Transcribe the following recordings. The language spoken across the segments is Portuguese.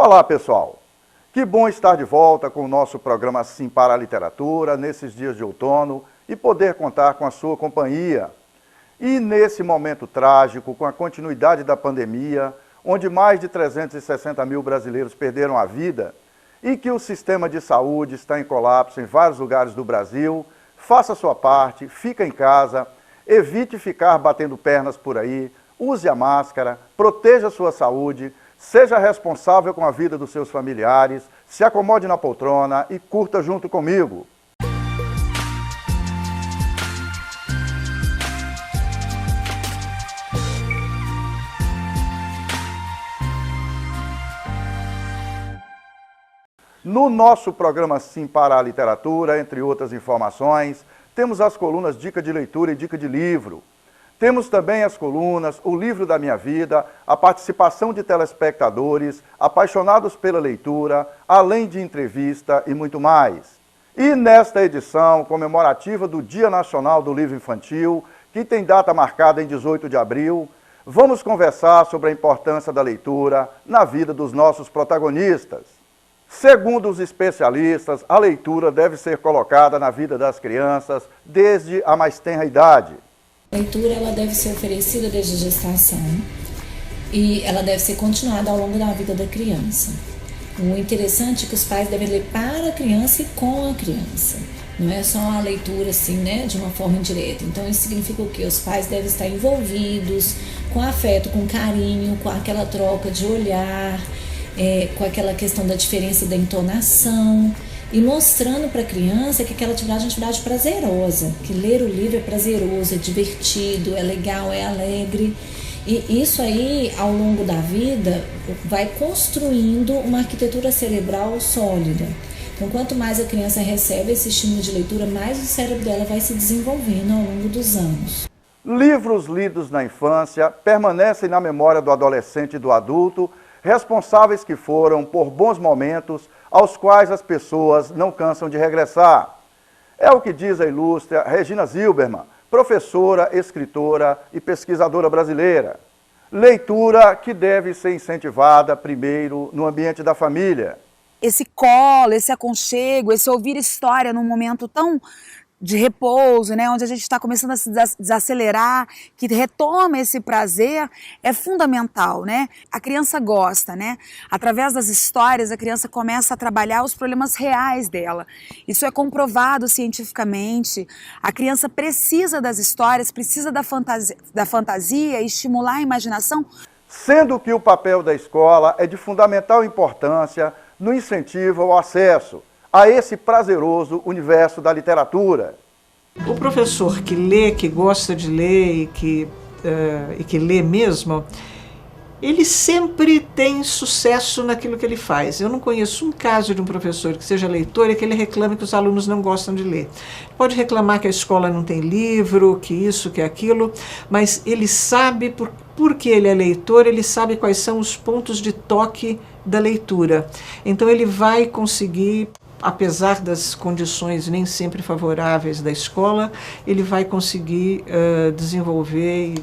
Olá, pessoal! Que bom estar de volta com o nosso programa Sim para a Literatura, nesses dias de outono, e poder contar com a sua companhia. E nesse momento trágico, com a continuidade da pandemia, onde mais de 360 mil brasileiros perderam a vida, e que o sistema de saúde está em colapso em vários lugares do Brasil, faça a sua parte, fica em casa, evite ficar batendo pernas por aí, use a máscara, proteja a sua saúde, seja responsável com a vida dos seus familiares, se acomode na poltrona e curta junto comigo. No nosso programa Sim para a Literatura, entre outras informações, temos as colunas Dica de Leitura e Dica de Livro. Temos também as colunas O Livro da Minha Vida, a participação de telespectadores, apaixonados pela leitura, além de entrevista e muito mais. E nesta edição comemorativa do Dia Nacional do Livro Infantil, que tem data marcada em 18 de abril, vamos conversar sobre a importância da leitura na vida dos nossos protagonistas. Segundo os especialistas, a leitura deve ser colocada na vida das crianças desde a mais tenra idade. A leitura ela deve ser oferecida desde a gestação e ela deve ser continuada ao longo da vida da criança. O interessante é que os pais devem ler para a criança e com a criança. Não é só a leitura assim, né, de uma forma indireta. Então isso significa o quê? Os pais devem estar envolvidos com afeto, com carinho, com aquela troca de olhar, com aquela questão da diferença da entonação. E mostrando para a criança que aquela atividade é uma atividade prazerosa, que ler o livro é prazeroso, é divertido, é legal, é alegre. E isso aí, ao longo da vida, vai construindo uma arquitetura cerebral sólida. Então, quanto mais a criança recebe esse estímulo de leitura, mais o cérebro dela vai se desenvolvendo ao longo dos anos. Livros lidos na infância permanecem na memória do adolescente e do adulto, responsáveis que foram por bons momentos aos quais as pessoas não cansam de regressar. É o que diz a ilustre Regina Zilberman, professora, escritora e pesquisadora brasileira. Leitura que deve ser incentivada primeiro no ambiente da família. Esse colo, esse aconchego, esse ouvir história num momento tão de repouso, né, onde a gente está começando a se desacelerar, que retoma esse prazer, é fundamental, né? A criança gosta, né? Através das histórias, a criança começa a trabalhar os problemas reais dela. Isso é comprovado cientificamente. A criança precisa das histórias, precisa da fantasia, estimular a imaginação. Sendo que o papel da escola é de fundamental importância no incentivo ao acesso a esse prazeroso universo da literatura. O professor que lê, que gosta de ler e que lê mesmo, ele sempre tem sucesso naquilo que ele faz. Eu não conheço um caso de um professor que seja leitor e que ele reclame que os alunos não gostam de ler. Pode reclamar que a escola não tem livro, que isso, que aquilo, mas ele sabe, porque ele é leitor, ele sabe quais são os pontos de toque da leitura. Então ele vai conseguir, apesar das condições nem sempre favoráveis da escola, ele vai conseguir desenvolver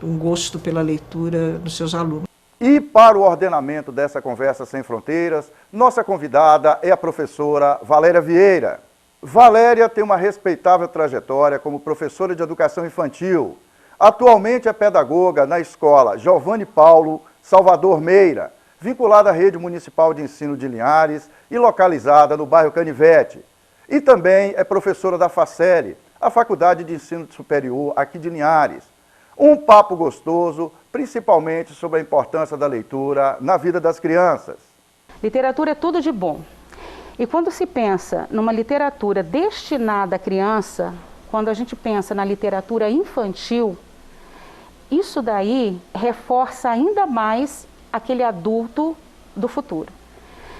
um gosto pela leitura dos seus alunos. E para o ordenamento dessa Conversa Sem Fronteiras, nossa convidada é a professora Valéria Vieira. Valéria tem uma respeitável trajetória como professora de educação infantil. Atualmente é pedagoga na escola Giovanni Paulo Salvador Meira, vinculada à Rede Municipal de Ensino de Linhares e localizada no bairro Canivete. E também é professora da FACELE, a Faculdade de Ensino Superior aqui de Linhares. Um papo gostoso, principalmente sobre a importância da leitura na vida das crianças. Literatura é tudo de bom. E quando se pensa numa literatura destinada à criança, quando a gente pensa na literatura infantil, isso daí reforça ainda mais aquele adulto do futuro.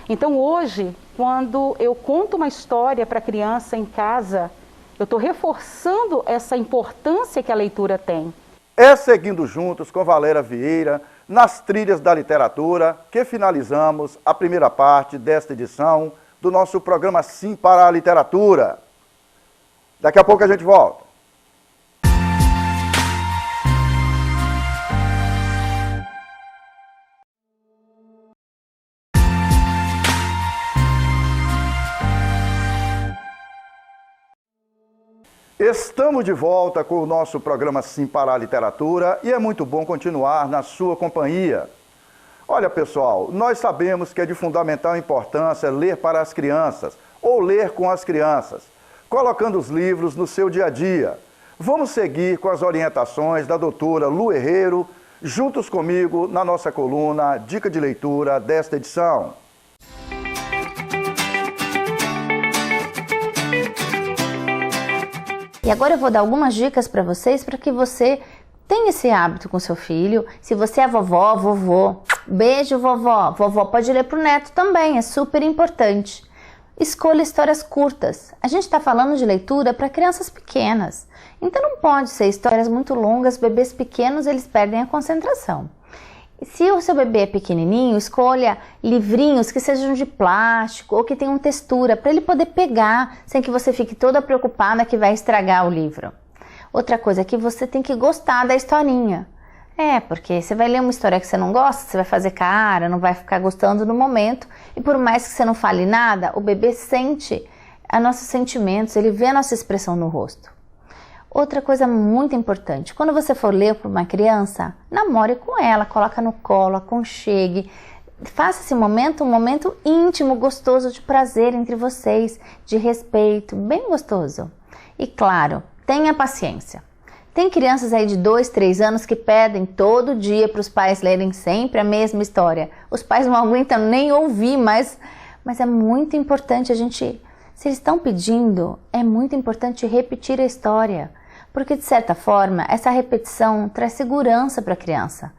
Então hoje, quando eu conto uma história para a criança em casa, eu estou reforçando essa importância que a leitura tem. É seguindo juntos com Valéria Vieira, nas trilhas da literatura, que finalizamos a primeira parte desta edição do nosso programa Sim para a Literatura. Daqui a pouco a gente volta. Estamos de volta com o nosso programa Sim para a Literatura e é muito bom continuar na sua companhia. Olha, pessoal, nós sabemos que é de fundamental importância ler para as crianças ou ler com as crianças, colocando os livros no seu dia a dia. Vamos seguir com as orientações da doutora Lu Herrero, juntos comigo na nossa coluna Dica de Leitura desta edição. E agora eu vou dar algumas dicas para vocês para que você tenha esse hábito com seu filho. Se você é vovó, vovô, beijo vovó. Vovó pode ler para o neto também, é super importante. Escolha histórias curtas. A gente está falando de leitura para crianças pequenas. Então não pode ser histórias muito longas, bebês pequenos eles perdem a concentração. Se o seu bebê é pequenininho, escolha livrinhos que sejam de plástico ou que tenham textura para ele poder pegar sem que você fique toda preocupada que vai estragar o livro. Outra coisa é que você tem que gostar da historinha. Porque você vai ler uma história que você não gosta, você vai fazer cara, não vai ficar gostando no momento. E por mais que você não fale nada, o bebê sente os nossos sentimentos, ele vê a nossa expressão no rosto. Outra coisa muito importante, quando você for ler para uma criança, namore com ela, coloca no colo, aconchegue. Faça esse momento um momento íntimo, gostoso, de prazer entre vocês, de respeito, bem gostoso. E claro, tenha paciência. Tem crianças aí de 2, 3 anos que pedem todo dia para os pais lerem sempre a mesma história. Os pais não aguentam nem ouvir, mas é muito importante se eles estão pedindo, é muito importante repetir a história. Porque de certa forma, essa repetição traz segurança para a criança.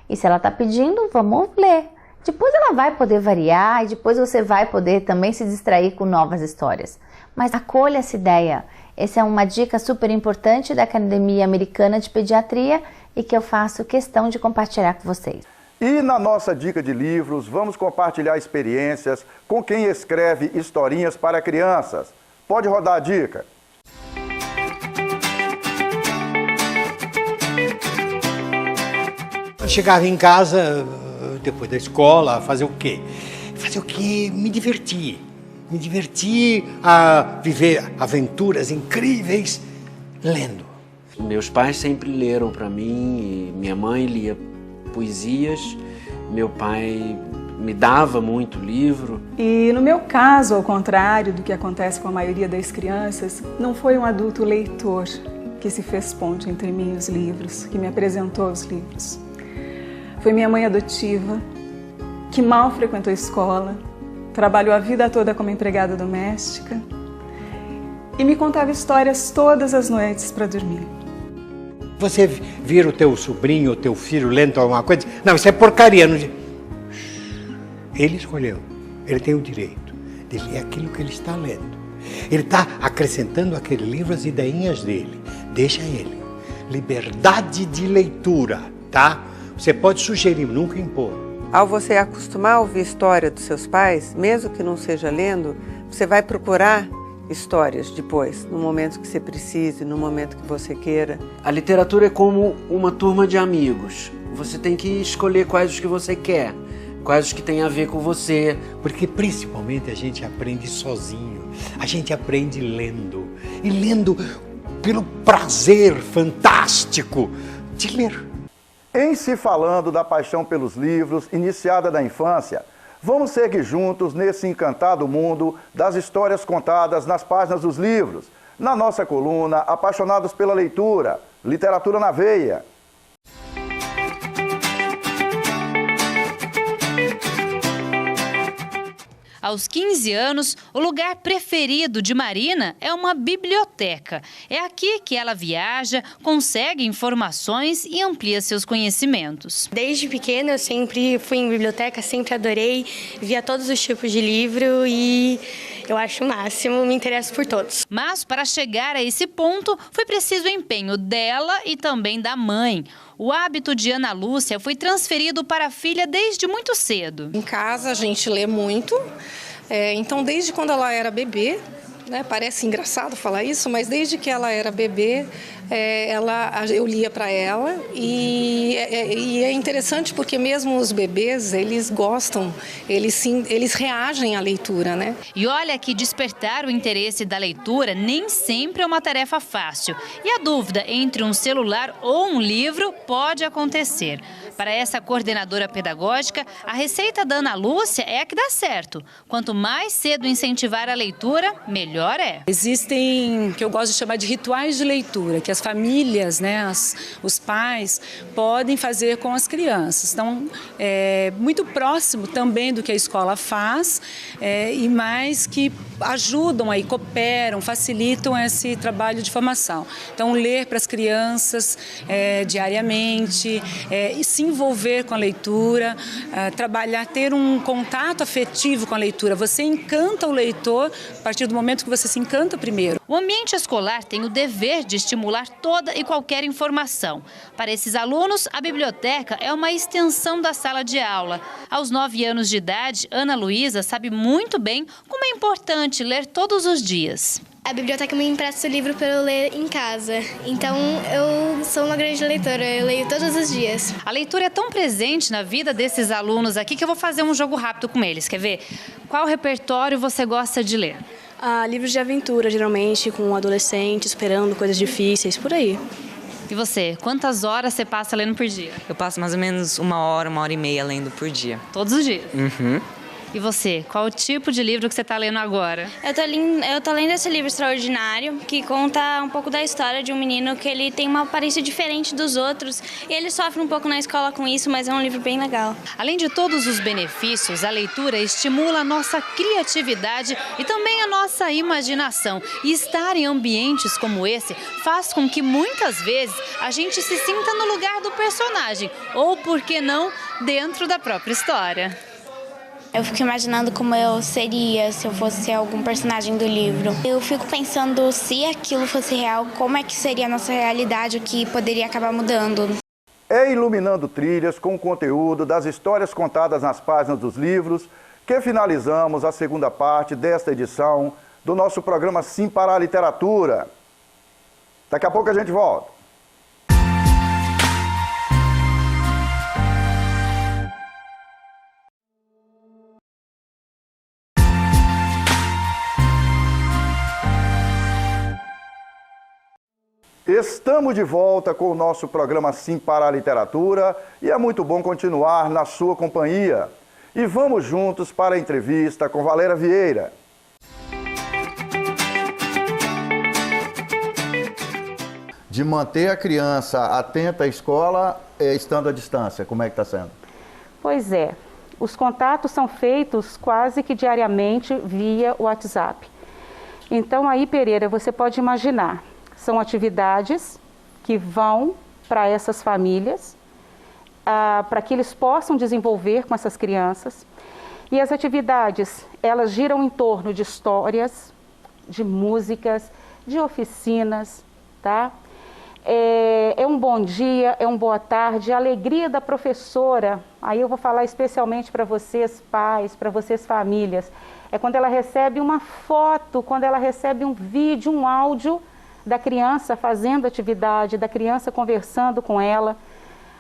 E se ela está pedindo, vamos ler. Depois ela vai poder variar e depois você vai poder também se distrair com novas histórias. Mas acolha essa ideia. Essa é uma dica super importante da Academia Americana de Pediatria e que eu faço questão de compartilhar com vocês. E na nossa dica de livros, vamos compartilhar experiências com quem escreve historinhas para crianças. Pode rodar a dica. Eu chegava em casa, depois da escola, fazer o quê? Fazer o quê? Me divertir. Me divertir a viver aventuras incríveis lendo. Meus pais sempre leram para mim, minha mãe lia poesias, meu pai me dava muito livro. E no meu caso, ao contrário do que acontece com a maioria das crianças, não foi um adulto leitor que se fez ponte entre mim e os livros, que me apresentou os livros. Foi minha mãe adotiva, que mal frequentou a escola, trabalhou a vida toda como empregada doméstica e me contava histórias todas as noites para dormir. Você vira o teu sobrinho, o teu filho lendo alguma coisa, não, isso é porcaria. Não... Ele escolheu, ele tem o direito de ler aquilo que ele está lendo. Ele está acrescentando àquele livro as ideinhas dele, deixa ele. Liberdade de leitura, tá? Você pode sugerir, nunca impor. Ao você acostumar a ouvir história dos seus pais, mesmo que não seja lendo, você vai procurar histórias depois, no momento que você precise, no momento que você queira. A literatura é como uma turma de amigos. Você tem que escolher quais os que você quer, quais os que têm a ver com você. Porque principalmente a gente aprende sozinho, a gente aprende lendo. E lendo pelo prazer fantástico de ler. Em se falando da paixão pelos livros, iniciada na infância, vamos seguir juntos nesse encantado mundo das histórias contadas nas páginas dos livros, na nossa coluna Apaixonados pela Leitura, Literatura na Veia. Aos 15 anos, o lugar preferido de Marina é uma biblioteca. É aqui que ela viaja, consegue informações e amplia seus conhecimentos. Desde pequena eu sempre fui em biblioteca, sempre adorei, via todos os tipos de livro e eu acho o máximo, me interesso por todos. Mas para chegar a esse ponto, foi preciso o empenho dela e também da mãe. O hábito de Ana Lúcia foi transferido para a filha desde muito cedo. Em casa a gente lê muito, então desde quando ela era bebê, né? Parece engraçado falar isso, mas desde que ela era bebê, eu lia para ela e é interessante porque mesmo os bebês, eles gostam, eles reagem à leitura, né? E olha que despertar o interesse da leitura nem sempre é uma tarefa fácil. E a dúvida entre um celular ou um livro pode acontecer. Para essa coordenadora pedagógica, a receita da Ana Lúcia é a que dá certo. Quanto mais cedo incentivar a leitura, melhor é. Existem, que eu gosto de chamar de rituais de leitura, que as famílias, né, os pais, podem fazer com as crianças. Então, é muito próximo também do que a escola faz, e mais que ajudam aí, cooperam, facilitam esse trabalho de formação. Então, ler para as crianças diariamente, e se envolver com a leitura, trabalhar, ter um contato afetivo com a leitura. Você encanta o leitor a partir do momento que você se encanta primeiro. O ambiente escolar tem o dever de estimular toda e qualquer informação. Para esses alunos, a biblioteca é uma extensão da sala de aula. Aos 9 anos de idade, Ana Luísa sabe muito bem como é importante ler todos os dias. A biblioteca me empresta o livro para eu ler em casa, então eu sou uma grande leitora, eu leio todos os dias. A leitura é tão presente na vida desses alunos aqui que eu vou fazer um jogo rápido com eles, quer ver? Qual repertório você gosta de ler? Livros de aventura, geralmente, com adolescentes, esperando coisas difíceis, por aí. E você, quantas horas você passa lendo por dia? Eu passo mais ou menos 1 hora, 1h30 lendo por dia. Todos os dias? Uhum. E você, qual o tipo de livro que você está lendo agora? Eu tô lendo esse livro extraordinário, que conta um pouco da história de um menino que ele tem uma aparência diferente dos outros. E ele sofre um pouco na escola com isso, mas é um livro bem legal. Além de todos os benefícios, a leitura estimula a nossa criatividade e também a nossa imaginação. E estar em ambientes como esse faz com que muitas vezes a gente se sinta no lugar do personagem, ou, por que não, dentro da própria história. Eu fico imaginando como eu seria se eu fosse algum personagem do livro. Eu fico pensando, se aquilo fosse real, como é que seria a nossa realidade, o que poderia acabar mudando. É iluminando trilhas com o conteúdo das histórias contadas nas páginas dos livros que finalizamos a segunda parte desta edição do nosso programa Sim para a Literatura. Daqui a pouco a gente volta. Estamos de volta com o nosso programa Sim para a Literatura e é muito bom continuar na sua companhia. E vamos juntos para a entrevista com Valéria Vieira. De manter a criança atenta à escola, estando à distância, como é que está sendo? Pois é, os contatos são feitos quase que diariamente via WhatsApp. Então aí, Pereira, você pode imaginar, são atividades que vão para essas famílias, para que eles possam desenvolver com essas crianças. E as atividades, elas giram em torno de histórias, de músicas, de oficinas, tá? É um bom dia, é um boa tarde, a alegria da professora, aí eu vou falar especialmente para vocês pais, para vocês famílias, é quando ela recebe uma foto, quando ela recebe um vídeo, um áudio da criança fazendo atividade, da criança conversando com ela.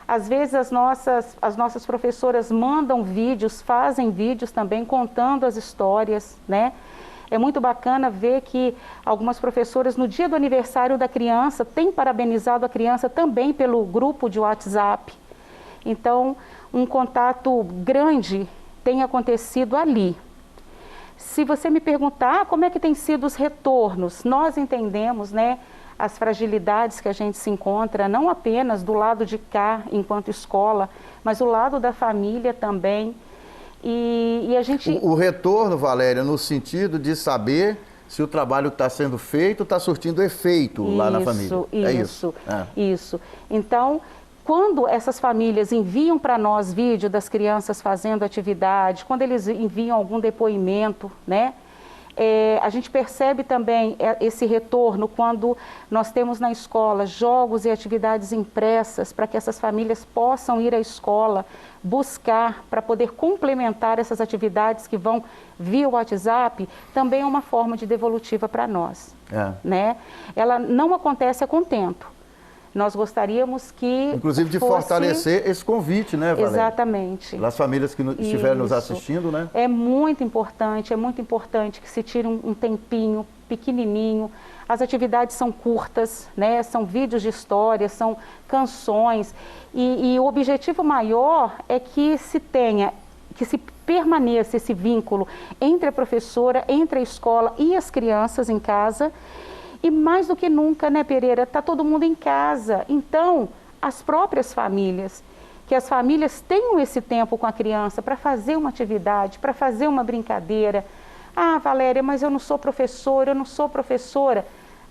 Às vezes as nossas professoras mandam vídeos, fazem vídeos também contando as histórias, né? É muito bacana ver que algumas professoras no dia do aniversário da criança têm parabenizado a criança também pelo grupo de WhatsApp. Então, um contato grande tem acontecido ali. Se você me perguntar como é que tem sido os retornos, nós entendemos, né, as fragilidades que a gente se encontra, não apenas do lado de cá, enquanto escola, mas o lado da família também. E a gente... O retorno, Valéria, no sentido de saber se o trabalho que está sendo feito está surtindo efeito lá na família. Isso. Então, quando essas famílias enviam para nós vídeo das crianças fazendo atividade, quando eles enviam algum depoimento, né? A gente percebe também esse retorno quando nós temos na escola jogos e atividades impressas para que essas famílias possam ir à escola buscar para poder complementar essas atividades que vão via WhatsApp, também é uma forma de devolutiva para nós. Né? Ela não acontece a contento. Nós gostaríamos que inclusive de fortalecer esse convite, né, Valéria? Exatamente. As famílias que estiverem nos assistindo, né? É muito importante que se tire um tempinho pequenininho. As atividades são curtas, né? São vídeos de história, são canções. E o objetivo maior é que se permaneça esse vínculo entre a professora, entre a escola e as crianças em casa. E mais do que nunca, né, Pereira, está todo mundo em casa. Então, as próprias famílias, que as famílias tenham esse tempo com a criança para fazer uma atividade, para fazer uma brincadeira. Ah, Valéria, mas eu não sou professora, eu não sou professora.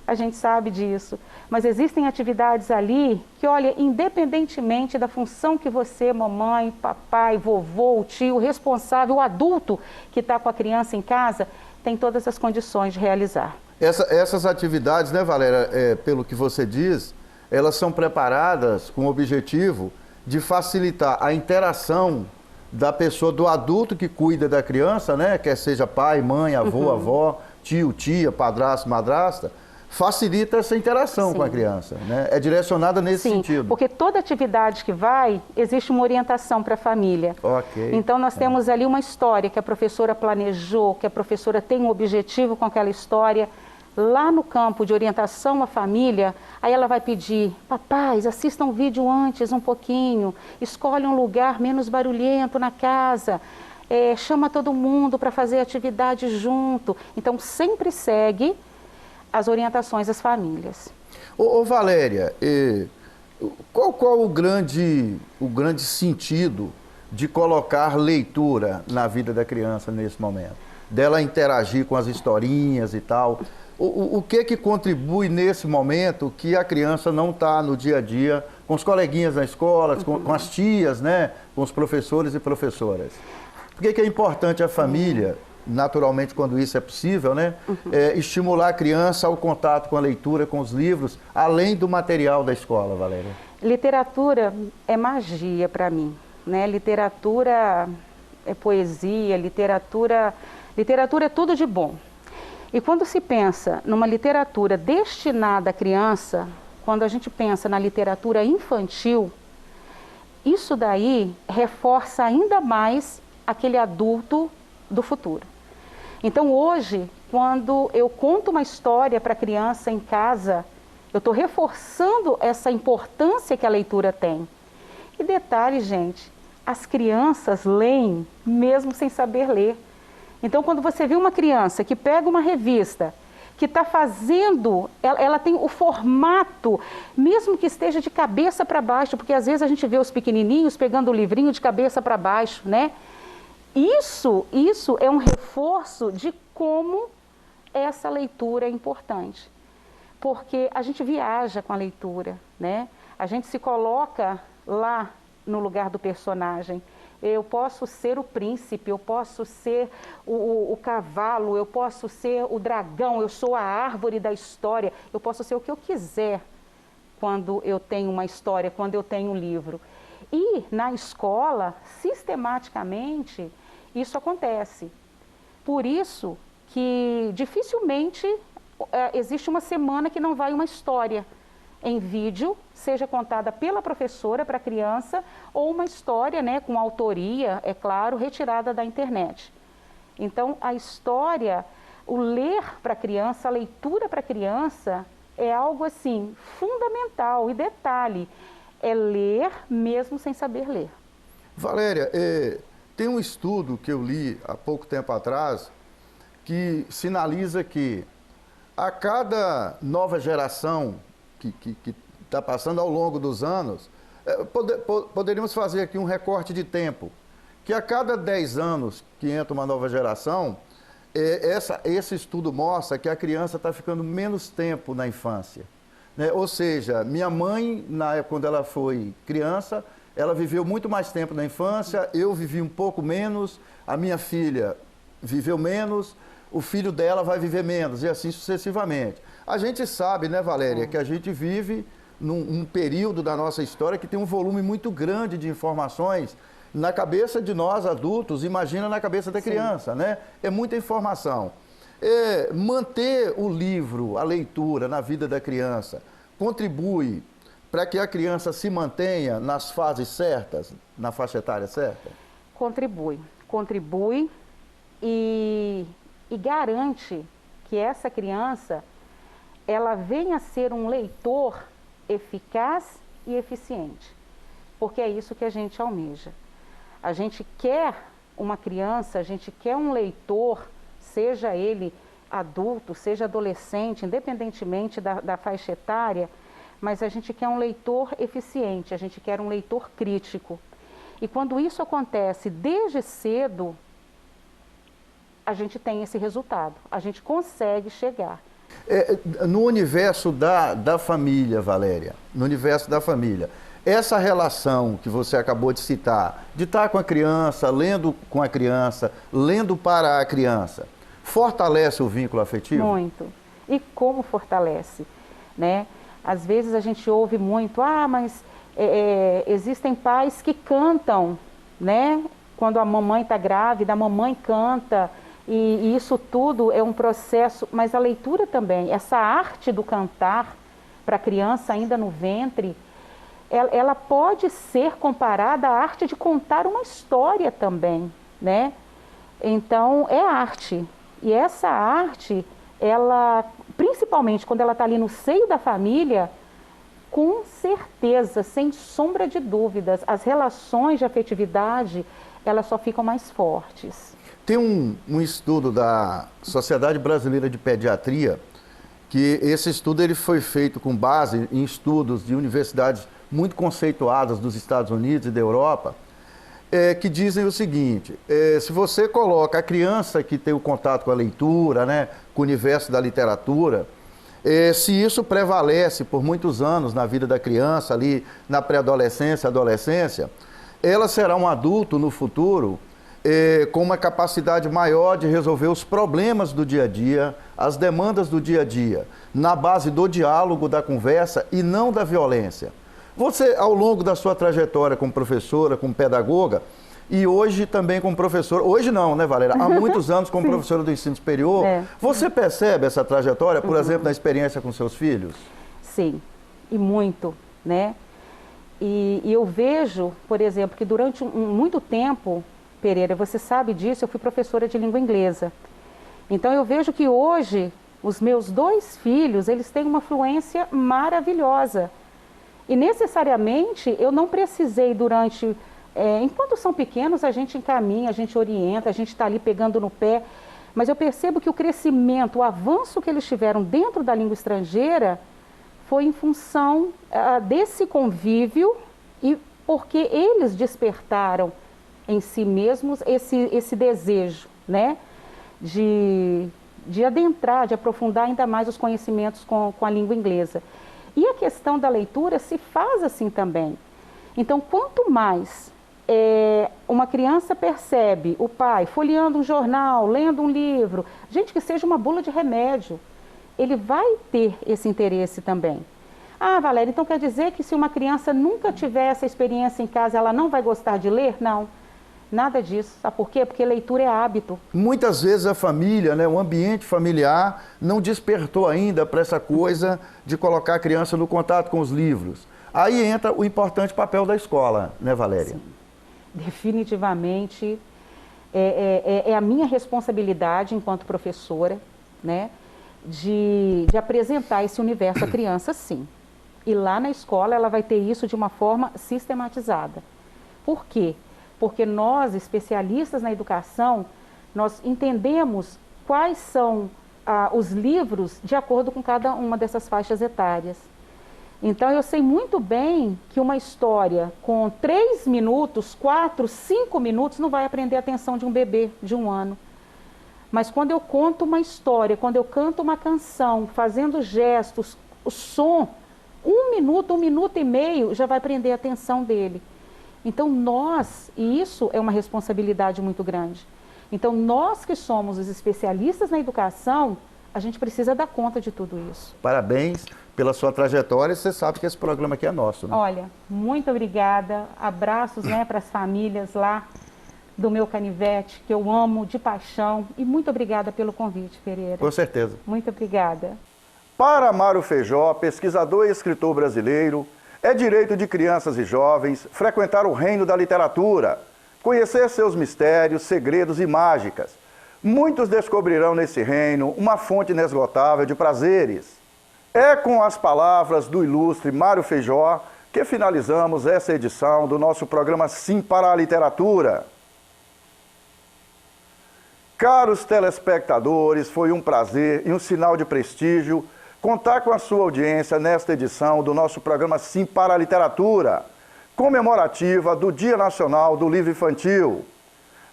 A gente sabe disso. Mas existem atividades ali que, olha, independentemente da função que você, mamãe, papai, vovô, o tio, o responsável, o adulto que está com a criança em casa, tem todas as condições de realizar. Essas atividades, né, Valéria, pelo que você diz, elas são preparadas com o objetivo de facilitar a interação da pessoa, do adulto que cuida da criança, né, quer seja pai, mãe, avô, avó, tio, tia, padrasto, madrasta, facilita essa interação com a criança, né? É direcionada nesse sentido. Porque toda atividade que vai, existe uma orientação para a família. Então nós temos ali uma história que a professora planejou, que a professora tem um objetivo com aquela história. Lá no campo de orientação à família, aí ela vai pedir: papais, assistam o vídeo antes um pouquinho, escolhe um lugar menos barulhento na casa, chama todo mundo para fazer atividade junto. Então sempre segue as orientações das famílias. Ô Valéria, qual o grande sentido de colocar leitura na vida da criança nesse momento? Dela interagir com as historinhas e tal. O que contribui nesse momento que a criança não está no dia a dia com os coleguinhas na escola, com as tias, né, com os professores e professoras? Por que é importante a família, naturalmente quando isso é possível, né, estimular a criança ao contato com a leitura, com os livros, além do material da escola, Valéria? Literatura é magia para mim, né? Literatura é poesia, literatura é tudo de bom. E quando se pensa numa literatura destinada à criança, quando a gente pensa na literatura infantil, isso daí reforça ainda mais aquele adulto do futuro. Então hoje, quando eu conto uma história para a criança em casa, eu estou reforçando essa importância que a leitura tem. E detalhe, gente, as crianças leem mesmo sem saber ler. Então, quando você vê uma criança que pega uma revista, que está fazendo, ela tem o formato, mesmo que esteja de cabeça para baixo, porque às vezes a gente vê os pequenininhos pegando o livrinho de cabeça para baixo, né? Isso é um reforço de como essa leitura é importante. Porque a gente viaja com a leitura, né? A gente se coloca lá no lugar do personagem. Eu posso ser o príncipe, eu posso ser o cavalo, eu posso ser o dragão, eu sou a árvore da história, eu posso ser o que eu quiser quando eu tenho uma história, quando eu tenho um livro. E na escola, sistematicamente, isso acontece. Por isso que dificilmente existe uma semana que não vai uma história em vídeo, seja contada pela professora para a criança, ou uma história, né, com autoria, é claro, retirada da internet. Então, a história, o ler para a criança, a leitura para a criança, é algo assim, fundamental. E detalhe, é ler mesmo sem saber ler. Valéria, tem um estudo que eu li há pouco tempo atrás, que sinaliza que a cada nova geração que está passando ao longo dos anos, poderíamos fazer aqui um recorte de tempo, que a cada 10 anos que entra uma nova geração, esse estudo mostra que a criança está ficando menos tempo na infância, né? Ou seja, minha mãe, na época quando ela foi criança, ela viveu muito mais tempo na infância, eu vivi um pouco menos, a minha filha viveu menos, o filho dela vai viver menos, e assim sucessivamente. A gente sabe, né, Valéria, que a gente vive num período da nossa história que tem um volume muito grande de informações na cabeça de nós adultos, imagina na cabeça da criança, né? É muita informação. Manter o livro, a leitura na vida da criança, contribui para que a criança se mantenha nas fases certas, na faixa etária certa? Contribui e garante que essa criança ela venha a ser um leitor eficaz e eficiente, porque é isso que a gente almeja. A gente quer uma criança, a gente quer um leitor, seja ele adulto, seja adolescente, independentemente da faixa etária, mas a gente quer um leitor eficiente, a gente quer um leitor crítico. E quando isso acontece desde cedo, a gente tem esse resultado, a gente consegue chegar. No universo da família, Valéria, no universo da família, essa relação que você acabou de citar, de estar com a criança, lendo com a criança, lendo para a criança, fortalece o vínculo afetivo? Muito. E como fortalece, né? Às vezes a gente ouve muito, mas existem pais que cantam, né? Quando a mamãe está grávida, a mamãe canta, e isso tudo é um processo, mas a leitura também, essa arte do cantar para a criança ainda no ventre, ela pode ser comparada à arte de contar uma história também, né? Então, é arte. E essa arte, ela, principalmente quando ela está ali no seio da família, com certeza, sem sombra de dúvidas, as relações de afetividade, elas só ficam mais fortes. Tem um estudo da Sociedade Brasileira de Pediatria, que esse estudo ele foi feito com base em estudos de universidades muito conceituadas dos Estados Unidos e da Europa, que dizem o seguinte: se você coloca a criança que tem o contato com a leitura, né, com o universo da literatura, se isso prevalece por muitos anos na vida da criança, ali na pré-adolescência, adolescência, ela será um adulto no futuro com uma capacidade maior de resolver os problemas do dia a dia, as demandas do dia a dia, na base do diálogo, da conversa e não da violência. Você, ao longo da sua trajetória como professora, como pedagoga, e hoje também como professora, hoje não, né, Valéria? Há muitos anos como professora do ensino superior, você percebe essa trajetória, por exemplo, na experiência com seus filhos? Sim, e muito, né? E eu vejo, por exemplo, que durante muito tempo, Pereira, você sabe disso, eu fui professora de língua inglesa. Então eu vejo que hoje os meus 2 filhos, eles têm uma fluência maravilhosa. E necessariamente eu não precisei durante... enquanto são pequenos, a gente encaminha, a gente orienta, a gente está ali pegando no pé. Mas eu percebo que o crescimento, o avanço que eles tiveram dentro da língua estrangeira foi em função desse convívio e porque eles despertaram em si mesmos esse desejo, né, de adentrar, de aprofundar ainda mais os conhecimentos com a língua inglesa. E a questão da leitura se faz assim também. Então, quanto mais uma criança percebe o pai folheando um jornal, lendo um livro, gente, que seja uma bula de remédio, ele vai ter esse interesse também. Valéria, então quer dizer que se uma criança nunca tiver essa experiência em casa, ela não vai gostar de ler? Não. Nada disso. Sabe por quê? Porque leitura é hábito. Muitas vezes a família, né, o ambiente familiar não despertou ainda para essa coisa de colocar a criança no contato com os livros. Aí entra o importante papel da escola, né, Valéria? Sim. Definitivamente é a minha responsabilidade enquanto professora, né, de apresentar esse universo à criança, sim. E lá na escola ela vai ter isso de uma forma sistematizada. Por quê? Porque nós, especialistas na educação, nós entendemos quais são os livros de acordo com cada uma dessas faixas etárias. Então, eu sei muito bem que uma história com 3 minutos, 4, 5 minutos, não vai aprender a atenção de um bebê de 1 ano. Mas quando eu conto uma história, quando eu canto uma canção, fazendo gestos, o som, 1 minuto, 1 minuto e meio, já vai prender a atenção dele. Então e isso é uma responsabilidade muito grande. Então, nós que somos os especialistas na educação, a gente precisa dar conta de tudo isso. Parabéns pela sua trajetória. Você sabe que esse programa aqui é nosso, né? Olha, muito obrigada. Abraços, né, para as famílias lá do meu canivete, que eu amo de paixão. E muito obrigada pelo convite, Pereira. Com certeza. Muito obrigada. Para Mário Feijó, pesquisador e escritor brasileiro, é direito de crianças e jovens frequentar o reino da literatura, conhecer seus mistérios, segredos e mágicas. Muitos descobrirão nesse reino uma fonte inesgotável de prazeres. É com as palavras do ilustre Mário Feijó que finalizamos essa edição do nosso programa Sim para a Literatura. Caros telespectadores, foi um prazer e um sinal de prestígio contar com a sua audiência nesta edição do nosso programa Sim para a Literatura, comemorativa do Dia Nacional do Livro Infantil.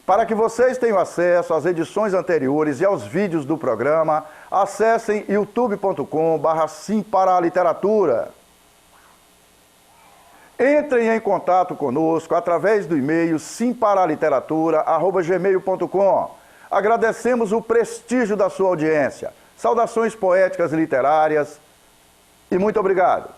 Para que vocês tenham acesso às edições anteriores e aos vídeos do programa, acessem youtube.com/Sim para a Literatura. Entrem em contato conosco através do e-mail simparaliteratura@gmail.com. Agradecemos o prestígio da sua audiência. Saudações poéticas e literárias e muito obrigado.